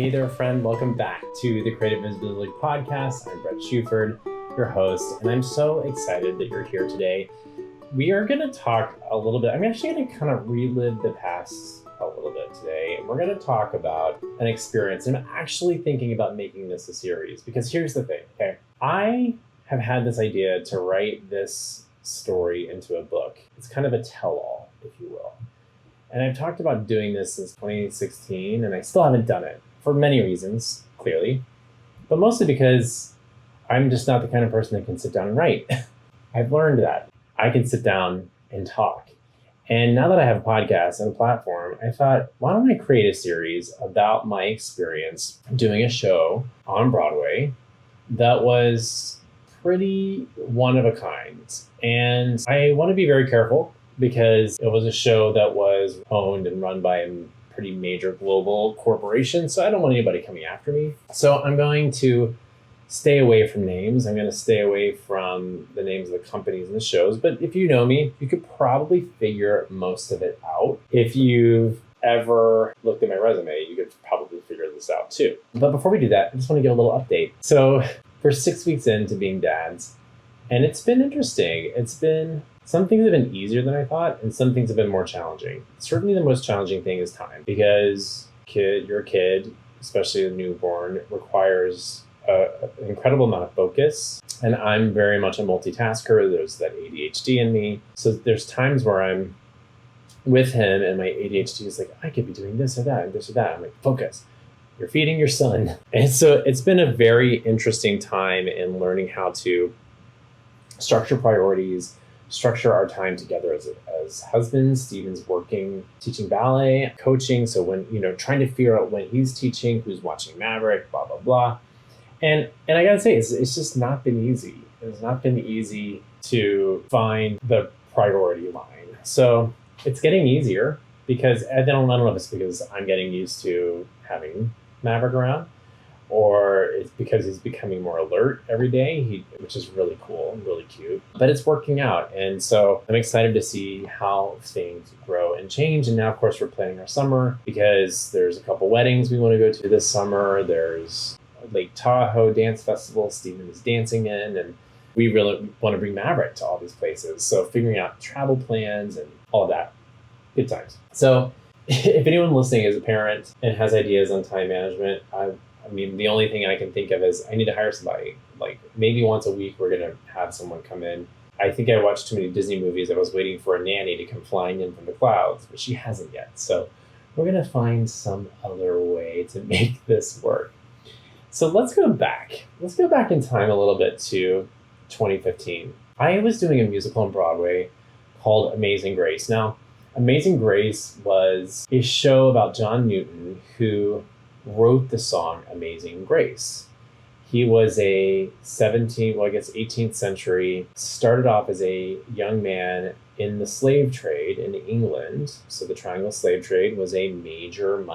Hey there, friend. Welcome back to the CreatiVisibility Podcast. I'm Bret Shuford, your host, and I'm so excited that you're here today. We are going to talk a little bit. I'm actually going to kind of relive the past a little bit today. And we're going to talk about an experience. I'm actually thinking about making this a series because here's the thing, okay? I have had this idea to write this story into a book. It's kind of a tell-all, if you will. And I've talked about doing this since 2016, and I still haven't done it for many reasons, clearly, but mostly because I'm just not the kind of person that can sit down and write. I've learned that I can sit down and talk. And now that I have a podcast and a platform, I thought, why don't I create a series about my experience doing a show on Broadway that was pretty one of a kind. And I want to be very careful because it was a show that was owned and run by a pretty major global corporation. So I don't want anybody coming after me. So I'm going to stay away from names. I'm going to stay away from the names of the companies and the shows. But if you know me, you could probably figure most of it out. If you've ever looked at my resume, you could probably figure this out too. But before we do that, I just want to give a little update. So we're 6 weeks into being dads, and it's been interesting. Some things have been easier than I thought, and some things have been more challenging. Certainly the most challenging thing is time, because your kid, especially a newborn, requires an incredible amount of focus. And I'm very much a multitasker. There's that ADHD in me. So there's times where I'm with him and my ADHD is like, I could be doing this or that and this or that. I'm like, focus. You're feeding your son. And so it's been a very interesting time in learning how to structure priorities, structure our time together as husbands. Steven's working, teaching ballet, coaching. So when, trying to figure out when he's teaching, who's watching Maverick, blah, blah, blah. And I gotta say, it's just not been easy. It's not been easy to find the priority line. So it's getting easier because I don't know if it's because I'm getting used to having Maverick around, or it's because he's becoming more alert every day, which is really cool and really cute. But it's working out. And so I'm excited to see how things grow and change. And now, of course, we're planning our summer because there's a couple weddings we want to go to this summer. There's a Lake Tahoe dance festival Steven is dancing in. And we really want to bring Maverick to all these places. So figuring out travel plans and all of that. Good times. So if anyone listening is a parent and has ideas on time management, the only thing I can think of is I need to hire somebody. Like maybe once a week, we're going to have someone come in. I think I watched too many Disney movies. I was waiting for a nanny to come flying in from the clouds, but she hasn't yet. So we're going to find some other way to make this work. So let's go back. Let's go back in time a little bit to 2015. I was doing a musical on Broadway called Amazing Grace. Now, Amazing Grace was a show about John Newton, who wrote the song Amazing Grace. He was a 18th century, started off as a young man in the slave trade in England. So the Triangle slave trade was a major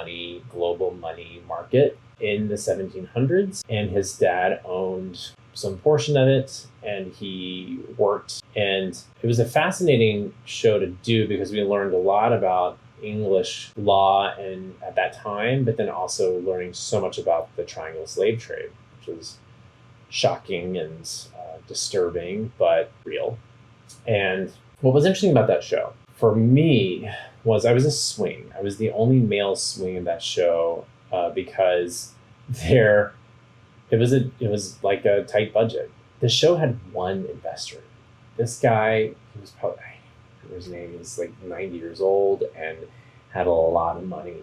global money market in the 1700s. And his dad owned some portion of it, and he worked. And it was a fascinating show to do because we learned a lot about English law and at that time, but then also learning so much about the Triangle slave trade, which was shocking and disturbing, but real. And what was interesting about that show for me was I was a swing. I was the only male swing in that show because it was like a tight budget. The show had one investor. This guy, he was probably, his name is like 90 years old and had a lot of money,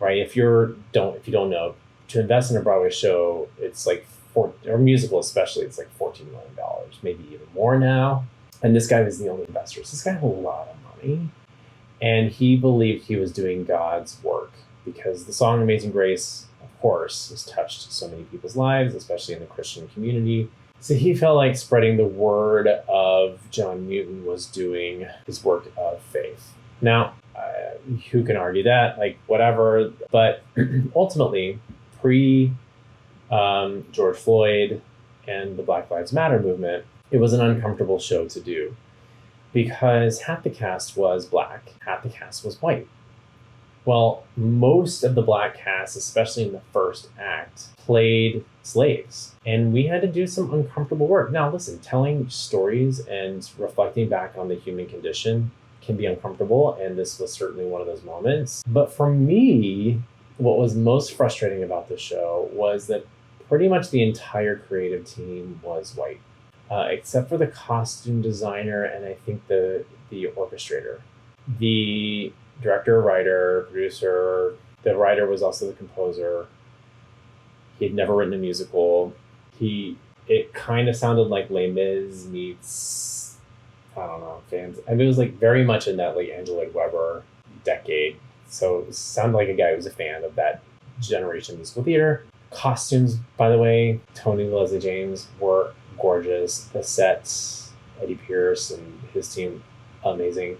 right? If you don't know, to invest in a Broadway show, it's like or musical especially, it's like $14 million, maybe even more now. And this guy was the only investor. So this guy had a lot of money, and he believed he was doing God's work because the song Amazing Grace, of course, has touched so many people's lives, especially in the Christian community. So he felt like spreading the word of John Newton was doing his work of faith. Now, who can argue that? Like, whatever. But ultimately, George Floyd and the Black Lives Matter movement, it was an uncomfortable show to do because half the cast was Black, half the cast was white. Well, most of the Black cast, especially in the first act, played slaves. And we had to do some uncomfortable work. Now, listen, telling stories and reflecting back on the human condition can be uncomfortable. And this was certainly one of those moments. But for me, what was most frustrating about the show was that pretty much the entire creative team was white, except for the costume designer and I think the orchestrator. The director, writer, producer, the writer was also the composer. He had never written a musical. It kind of sounded like Les Mis meets, I don't know, fans. I mean, it was like very much in that like Andrew Lloyd Webber decade. So it sounded like a guy who was a fan of that generation of musical theater. Costumes, by the way, Tony and Leslie James were gorgeous. The sets, Eddie Pierce and his team, amazing.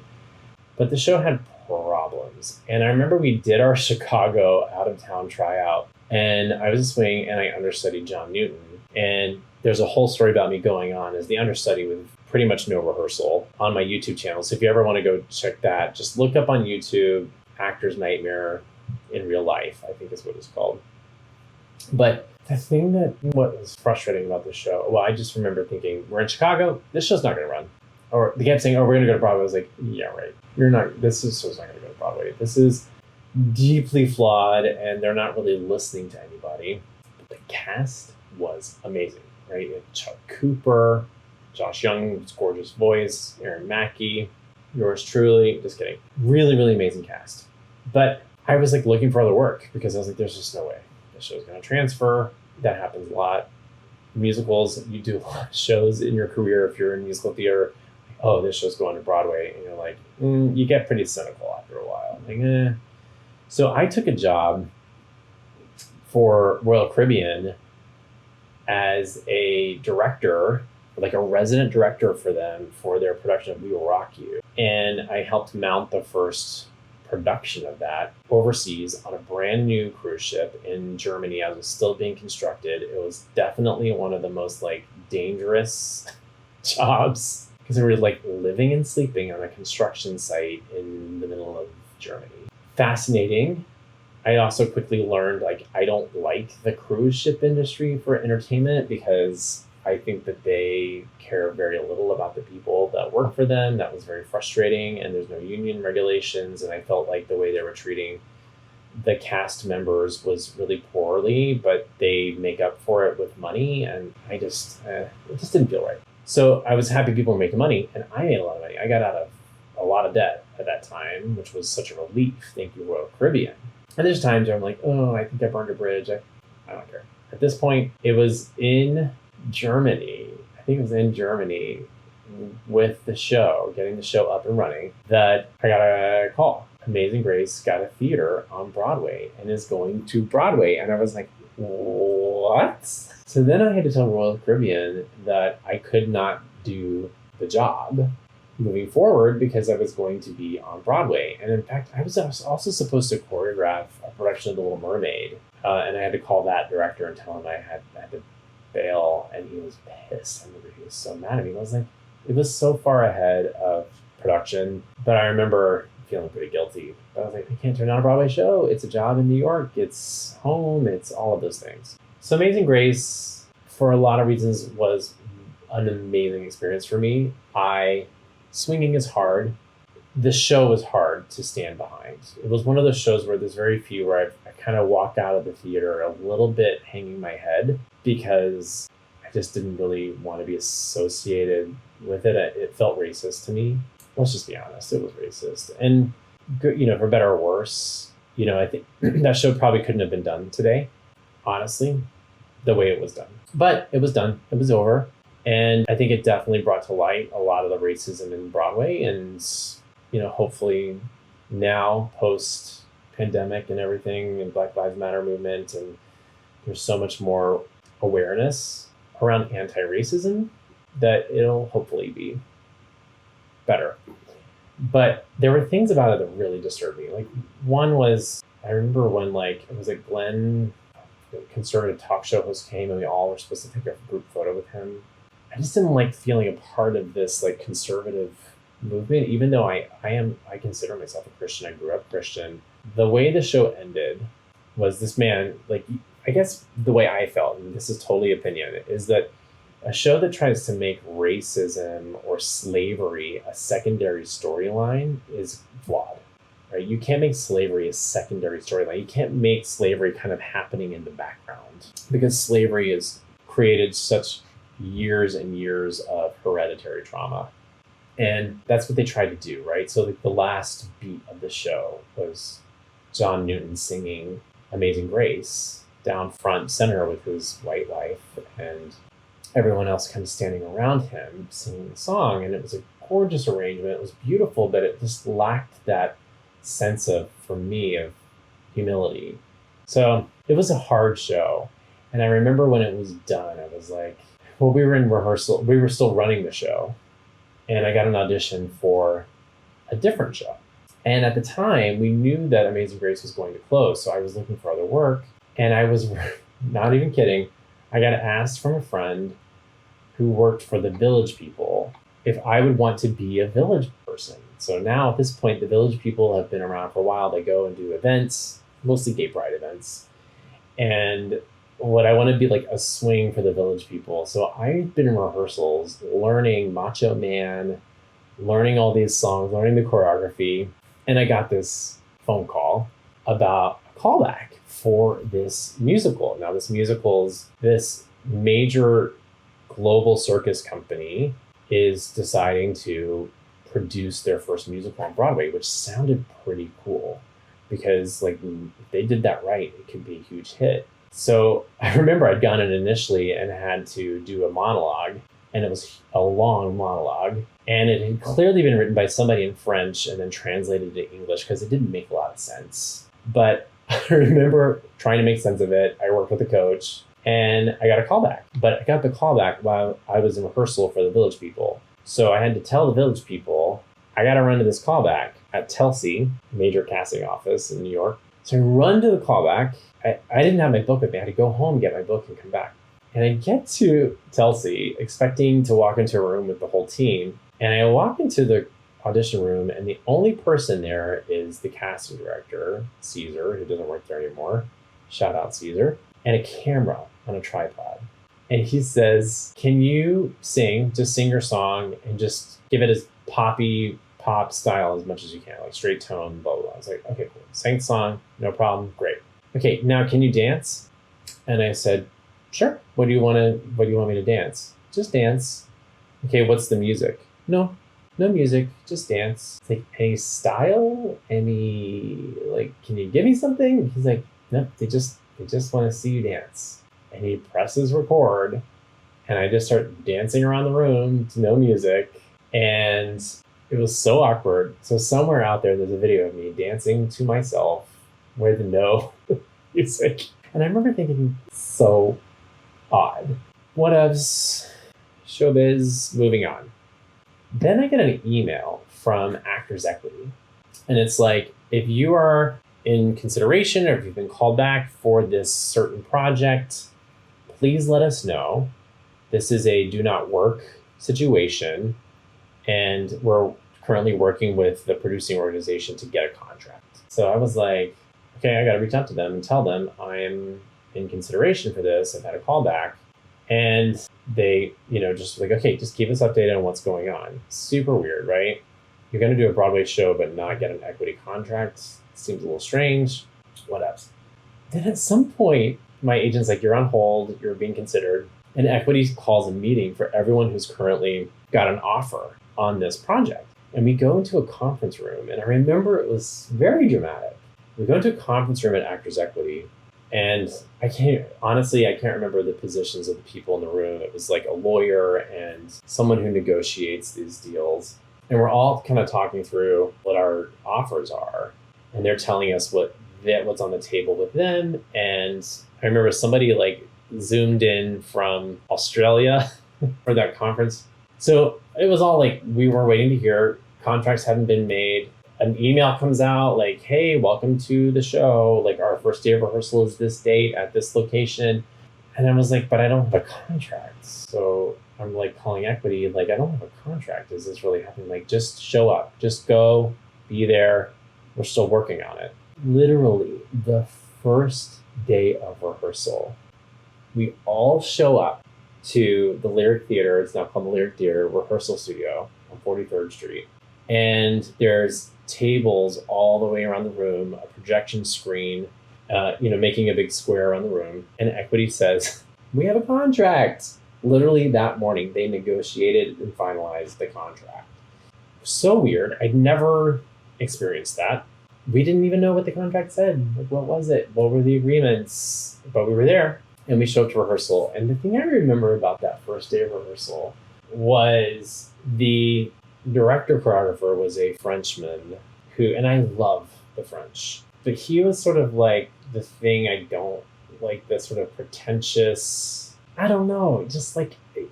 But the show had problems. And I remember we did our Chicago out-of-town tryout, and I was a swing and I understudied John Newton. And there's a whole story about me going on as the understudy with pretty much no rehearsal on my YouTube channel. So if you ever want to go check that, just look up on YouTube, Actor's Nightmare in Real Life, I think is what it's called. But the thing what was frustrating about the show, well, I just remember thinking, we're in Chicago, this show's not going to run. Or they kept saying, oh, we're going to go to Broadway. I was like, yeah, right. This show's not going to go to Broadway. This is deeply flawed and they're not really listening to anybody. But the cast was amazing, right? You had Chuck Cooper, Josh Young's gorgeous voice, Aaron Mackey, yours truly, just kidding. Really, really amazing cast. But I was like looking for other work because I was like, there's just no way the show's going to transfer. That happens a lot. Musicals, you do a lot of shows in your career if you're in musical theater. Oh, this show's going to Broadway. And you're like, you get pretty cynical after a while. Like, So I took a job for Royal Caribbean as a director, like a resident director for them for their production of We Will Rock You. And I helped mount the first production of that overseas on a brand new cruise ship in Germany as it was still being constructed. It was definitely one of the most like dangerous jobs because we were like living and sleeping on a construction site in the middle of Germany. Fascinating. I also quickly learned like I don't like the cruise ship industry for entertainment because I think that they care very little about the people that work for them. That was very frustrating, and there's no union regulations, and I felt like the way they were treating the cast members was really poorly, but they make up for it with money, and it just didn't feel right. So I was happy people were making money, and I made a lot of money. I got out of a lot of debt at that time, which was such a relief. Thank you, Royal Caribbean. And there's times where I'm like, oh, I think I burned a bridge. I don't care. At this point, it was in Germany. I think it was in Germany with the show, getting the show up and running, that I got a call. Amazing Grace got a theater on Broadway and is going to Broadway. And I was like, what? So then I had to tell Royal Caribbean that I could not do the job moving forward because I was going to be on Broadway. And in fact, I was also supposed to choreograph a production of The Little Mermaid. And I had to call that director and tell him I had to bail, and he was pissed. I remember he was so mad at me. I was like, it was so far ahead of production, but I remember feeling pretty guilty. But I was like, I can't turn down a Broadway show. It's a job in New York. It's home. It's all of those things. So Amazing Grace, for a lot of reasons, was an amazing experience for me. Swinging is hard. The show was hard to stand behind. It was one of those shows where there's very few where I kind of walked out of the theater a little bit hanging my head because I just didn't really want to be associated with it. It felt racist to me. Let's just be honest. It was racist. And, for better or worse, I think that show probably couldn't have been done today, honestly, the way it was done. But it was done. It was over. And I think it definitely brought to light a lot of the racism in Broadway. And, hopefully now post-pandemic and everything and Black Lives Matter movement, and there's so much more awareness around anti-racism that it'll hopefully be better. But there were things about it that really disturbed me. Like one was, I remember when Glenn, the conservative talk show host, came and we all were supposed to take a group photo with him. I just didn't like feeling a part of this conservative movement, even though I consider myself a Christian. I grew up Christian. the way the show ended was this man, like, I guess the way I felt, and this is totally opinion, is that a show that tries to make racism or slavery a secondary storyline is flawed, right? You can't make slavery a secondary storyline. You can't make slavery kind of happening in the background, because slavery has created such years and years of hereditary trauma. And that's what they tried to do, right? So the last beat of the show was John Newton singing Amazing Grace down front center with his white wife, and everyone else kind of standing around him singing the song. And it was a gorgeous arrangement. It was beautiful, but it just lacked that sense of, for me, of humility. So it was a hard show. And I remember when it was done, I was like, well, we were in rehearsal. We were still running the show. And I got an audition for a different show. And at the time, we knew that Amazing Grace was going to close. So I was looking for other work. And I was not even kidding. I got asked from a friend who worked for the Village People if I would want to be a Village person. So now at this point, the Village People have been around for a while. They go and do events, mostly gay pride events. And what I want to be like a swing for the Village People. So I've been in rehearsals learning Macho Man, learning all these songs, learning the choreography. And I got this phone call about a callback for this musical. Now this musical's, this major global circus company is deciding to produce their first musical on Broadway, which sounded pretty cool, because like if they did that right, it could be a huge hit. So I remember I'd gone in initially and had to do a monologue, and it was a long monologue, and it had clearly been written by somebody in French and then translated to English because it didn't make a lot of sense. But I remember trying to make sense of it. I worked with a coach and I got a callback, but I got the callback while I was in rehearsal for the Village People. So I had to tell the Village People, I got to run to this callback at Telsey, major casting office in New York. So I run to the callback. I didn't have my book with me. I had to go home, get my book, and come back. And I get to Telsey expecting to walk into a room with the whole team. And I walk into the audition room, and the only person there is the casting director, Caesar, who doesn't work there anymore. Shout out Caesar. And a camera on a tripod. And he says, can you sing, just sing your song and just give it as poppy pop style as much as you can, like straight tone, blah, blah, blah. I was like, okay, cool. Sang the song, no problem, great. Okay, now can you dance? And I said, sure. What do you want me to dance? Just dance. Okay, what's the music? No music, just dance. It's like, any style? Any, like, can you give me something? He's like, no, they just want to see you dance. And he presses record, and I just start dancing around the room to no music. And it was so awkward. So somewhere out there's a video of me dancing to myself with no music. And I remember thinking, so odd. Whatevs, showbiz, moving on. Then I get an email from Actors Equity. And it's like, if you are in consideration or if you've been called back for this certain project, please let us know. This is a do not work situation. And we're currently working with the producing organization to get a contract. So I was like, okay, I got to reach out to them and tell them I'm in consideration for this. I've had a callback. And they, just like, okay, just keep us updated on what's going on. Super weird, right? You're going to do a Broadway show, but not get an equity contract. Seems a little strange. What else? Then at some point, my agent's like, you're on hold, you're being considered. And Equity calls a meeting for everyone who's currently got an offer on this project. And we go into a conference room. And I remember it was very dramatic. We go into a conference room at Actors Equity. And I can't remember the positions of the people in the room. It was like a lawyer and someone who negotiates these deals. And we're all kind of talking through what our offers are. And they're telling us what's on the table with them. And I remember somebody like zoomed in from Australia for that conference. So it was all like, we were waiting to hear, contracts hadn't been made. An email comes out like, hey, welcome to the show. Like, our first day of rehearsal is this date at this location. And I was like, but I don't have a contract. So I'm like calling Equity, like, I don't have a contract. Is this really happening? Like, just show up, just go, be there. We're still working on it. literally the first day of rehearsal, we all show up to the Lyric Theater. It's now called the Lyric Theater Rehearsal Studio on 43rd Street. And there's tables all the way around the room, a projection screen, making a big square around the room. And Equity says, we have a contract. Literally that morning, they negotiated and finalized the contract. So weird. I'd never experienced that. We didn't even know what the contract said. Like, what was it? What were the agreements? But we were there and we showed up to rehearsal. And the thing I remember about that first day of rehearsal was the director choreographer was a Frenchman who, and I love the French, but he was sort of like the thing I don't like, the sort of pretentious, I don't know, just like, he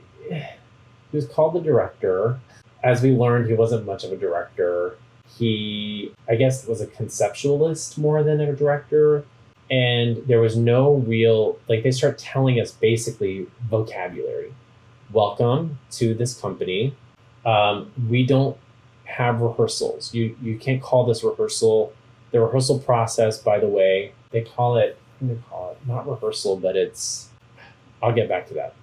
was called the director. As we learned, he wasn't much of a director. He, I guess, was a conceptualist more than a director. And there was no real, like, they start telling us basically vocabulary. Welcome to this company. We don't have rehearsals. You can't call this rehearsal. The rehearsal process, by the way, they call it not rehearsal, but I'll get back to that.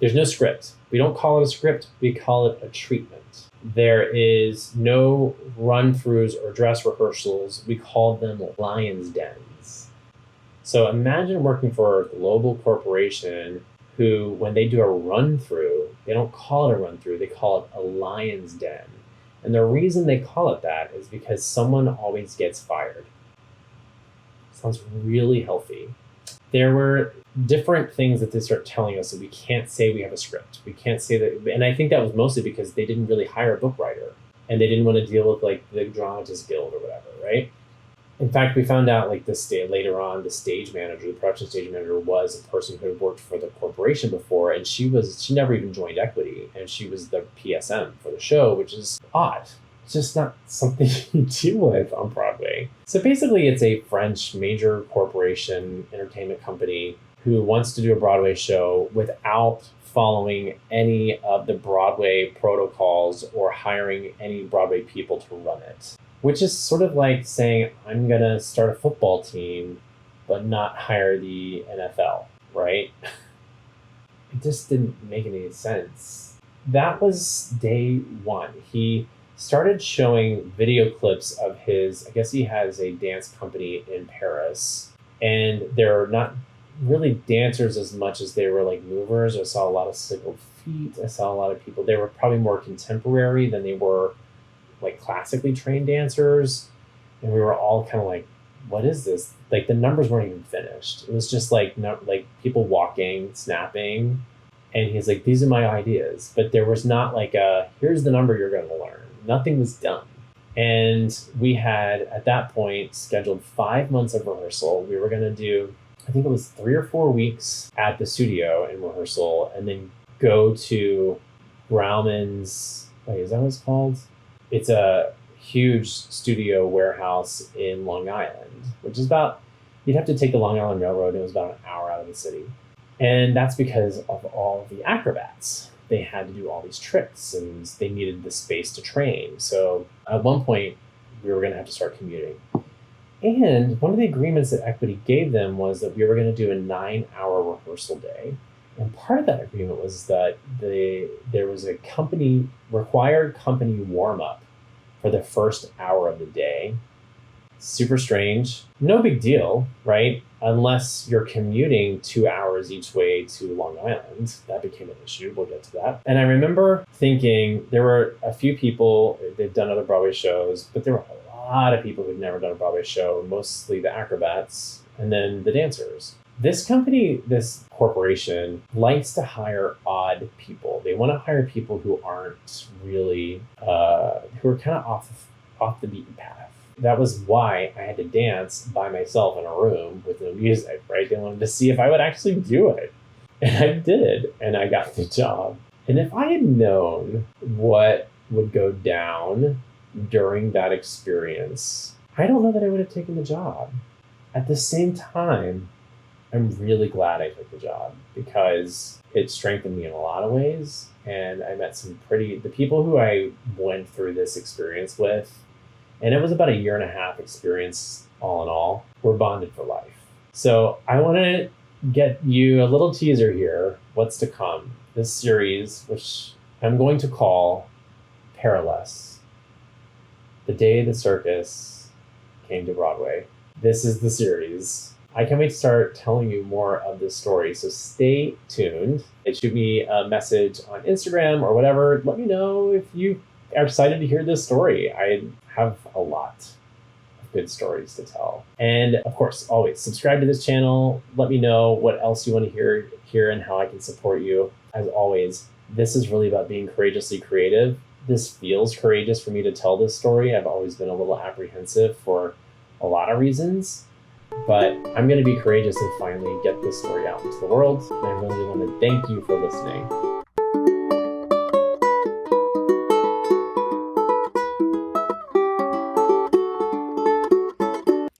There's no script. We don't call it a script. We call it a treatment. There is no run-throughs or dress rehearsals. We call them lion's dens. So imagine working for a global corporation who, when they do a run-through, they don't call it a run-through, they call it a lion's den. And the reason they call it that is because someone always gets fired. Sounds really healthy. There were different things that they start telling us that we can't say we have a script. We can't say that, and I think that was mostly because they didn't really hire a book writer and they didn't want to deal with like the Dramatist Guild or whatever, right? In fact, we found out like later on, the stage manager, the production stage manager, was a person who had worked for the corporation before, and she never even joined Equity, and she was the PSM for the show, which is odd. It's just not something you deal with on Broadway. So basically, it's a French major corporation entertainment company who wants to do a Broadway show without following any of the Broadway protocols or hiring any Broadway people to run it. Which is sort of like saying, I'm going to start a football team, but not hire the NFL, right? It just didn't make any sense. That was day one. He started showing video clips of his, I guess he has a dance company in Paris, and they're not really dancers as much as they were like movers. I saw a lot of single feet. I saw a lot of people. They were probably more contemporary than they were like classically trained dancers, and we were all kind of like, what is this? Like the numbers weren't even finished. It was just like like people walking, snapping, and he's like, these are my ideas, but there was not like here's the number you're going to learn. Nothing was done. And we had at that point scheduled 5 months of rehearsal. We were going to do, I think it was 3 or 4 weeks at the studio in rehearsal, and then go to Grauman's, is that what it's called? It's a huge studio warehouse in Long Island, which is you'd have to take the Long Island Railroad, and it was about an hour out of the city. And that's because of all the acrobats. They had to do all these tricks, and they needed the space to train. So at one point, we were going to have to start commuting. And one of the agreements that Equity gave them was that we were going to do a 9-hour rehearsal day. And part of that agreement was that there was a required company warm-up for the first hour of the day. Super strange. No big deal, right? Unless you're commuting 2 hours each way to Long Island. That became an issue. We'll get to that. And I remember thinking there were a few people, they've done other Broadway shows, but there were a lot of people who've never done a Broadway show, mostly the acrobats and then the dancers. This company, this corporation, likes to hire odd people. They want to hire people who aren't really, who are kind of off the beaten path. That was why I had to dance by myself in a room with no music, right? They wanted to see if I would actually do it. And I did, and I got the job. And if I had known what would go down during that experience, I don't know that I would have taken the job. At the same time, I'm really glad I took the job because it strengthened me in a lot of ways. And I met the people who I went through this experience with, and it was about a 1.5 year experience all in all, we're bonded for life. So I want to get you a little teaser here, what's to come. This series, which I'm going to call Perilous, the day the circus came to Broadway. This is the series. I can't wait to start telling you more of this story, so stay tuned. Shoot me a message on Instagram or whatever. Let me know if you are excited to hear this story. I have a lot of good stories to tell. And of course, always subscribe to this channel. Let me know what else you want to hear and how I can support you. As always, this is really about being courageously creative. This feels courageous for me to tell this story. I've always been a little apprehensive for a lot of reasons, but I'm going to be courageous and finally get this story out into the world. And I really want to thank you for listening.